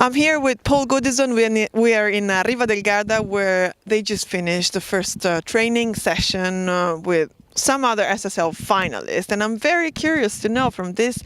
I'm here with Paul Goodison. We are in Riva del Garda, where they just finished the first training session with some other SSL finalists. And I'm very curious to know from this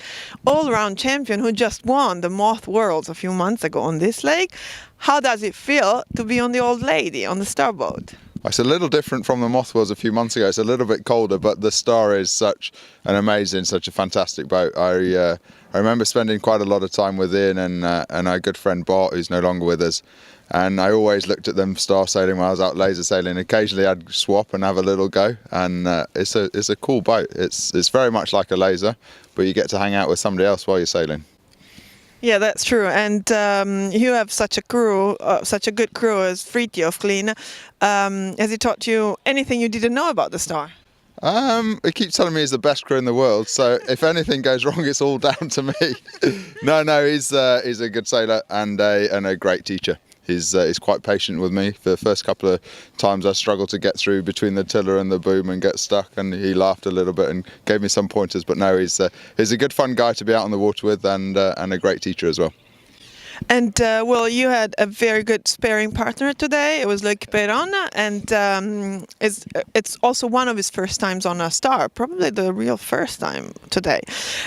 all-round champion who just won the Moth Worlds a few months ago on this lake, how does it feel to be on the Old Lady, on the Starboat? It's a little different from the Moth Worlds a few months ago. It's a little bit colder, but the Star is such an amazing, such a fantastic boat. I remember spending quite a lot of time with Ian and our good friend Bart, who's no longer with us. And I always looked at them star sailing when I was out laser sailing. Occasionally I'd swap and have a little go, and it's a cool boat. It's very much like a laser, but you get to hang out with somebody else while you're sailing. Yeah, that's true. And you have such a crew, such a good crew as Fritjof Kleen. Has he taught you anything you didn't know about the Star? He keeps telling me he's the best crew in the world, so if anything goes wrong, it's all down to me. No, he's a good sailor and a great teacher. He's quite patient with me. For the first couple of times I struggled to get through between the tiller and the boom and get stuck, and he laughed a little bit and gave me some pointers. But no, he's a good fun guy to be out on the water with, and a great teacher as well. And well, you had a very good sparring partner today. It was Luc Perron, and it's also one of his first times on a Star, probably the real first time today.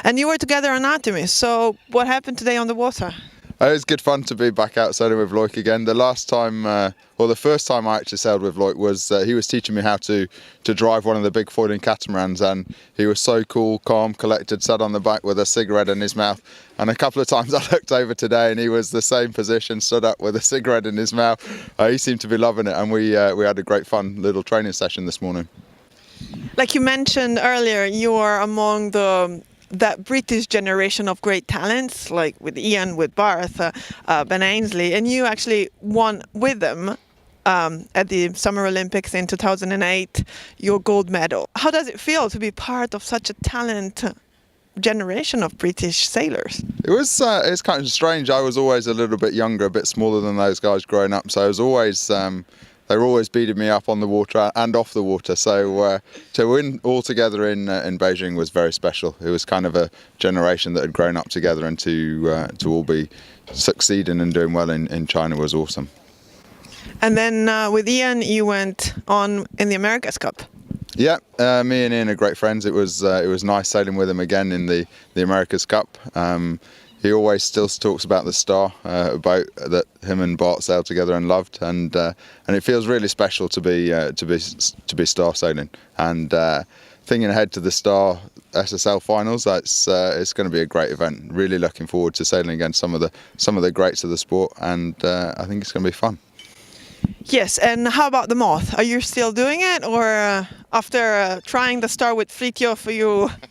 And you were together on Artemis. So what happened today on the water? It was good fun to be back out sailing with Loic again. The last time, the first time I actually sailed with Loic was he was teaching me how to drive one of the big foiling catamarans, and he was so cool, calm, collected, sat on the back with a cigarette in his mouth. And a couple of times I looked over today and he was the same position, stood up with a cigarette in his mouth. He seemed to be loving it, and we had a great fun little training session this morning. Like you mentioned earlier, you are among that British generation of great talents, like with Ian, with Barth, Ben Ainsley, and you actually won with them at the Summer Olympics in 2008, your gold medal. How does it feel to be part of such a talent generation of British sailors? It's kind of strange. I was always a little bit younger, a bit smaller than those guys growing up, so I was always they were always beating me up on the water and off the water. So to win all together in Beijing was very special. It was kind of a generation that had grown up together, and to all be succeeding and doing well in China was awesome. And then with Ian, you went on in the America's Cup. Yeah, me and Ian are great friends. It was nice sailing with him again in the America's Cup. He always still talks about the Star, a boat that him and Bart sailed together and loved, and it feels really special to be Star sailing. And thinking ahead to the Star SSL Finals, it's going to be a great event. Really looking forward to sailing against some of the greats of the sport, and I think it's going to be fun. Yes, and how about the Moth? Are you still doing it, or after trying the Star with Fritjof,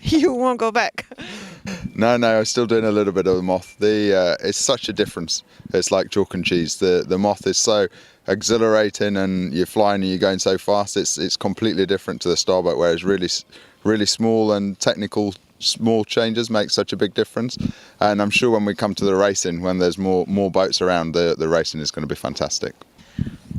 you won't go back? No, I'm still doing a little bit of the Moth. It's such a difference. It's like chalk and cheese. The Moth is so exhilarating, and you're flying and you're going so fast. It's completely different to the Starboat, where it's really small, and technical small changes make such a big difference. And I'm sure when we come to the racing, when there's more boats around, the racing is going to be fantastic.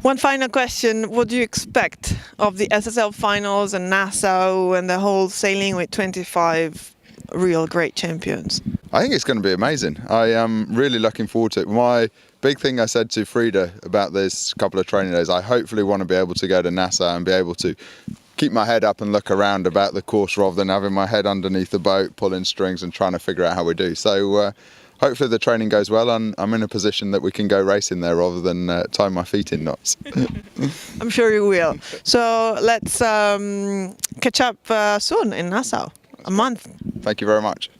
One final question. What do you expect of the SSL Finals and Nassau and the whole sailing with 25 real great champions? I think it's going to be amazing. I am really looking forward to it. My big thing I said to Frida about this couple of training days, I hopefully want to be able to go to Nassau and be able to keep my head up and look around about the course rather than having my head underneath the boat, pulling strings and trying to figure out how we do. So hopefully the training goes well, and I'm in a position that we can go racing there rather than tie my feet in knots. I'm sure you will. So let's catch up soon in Nassau. A month. Thank you very much.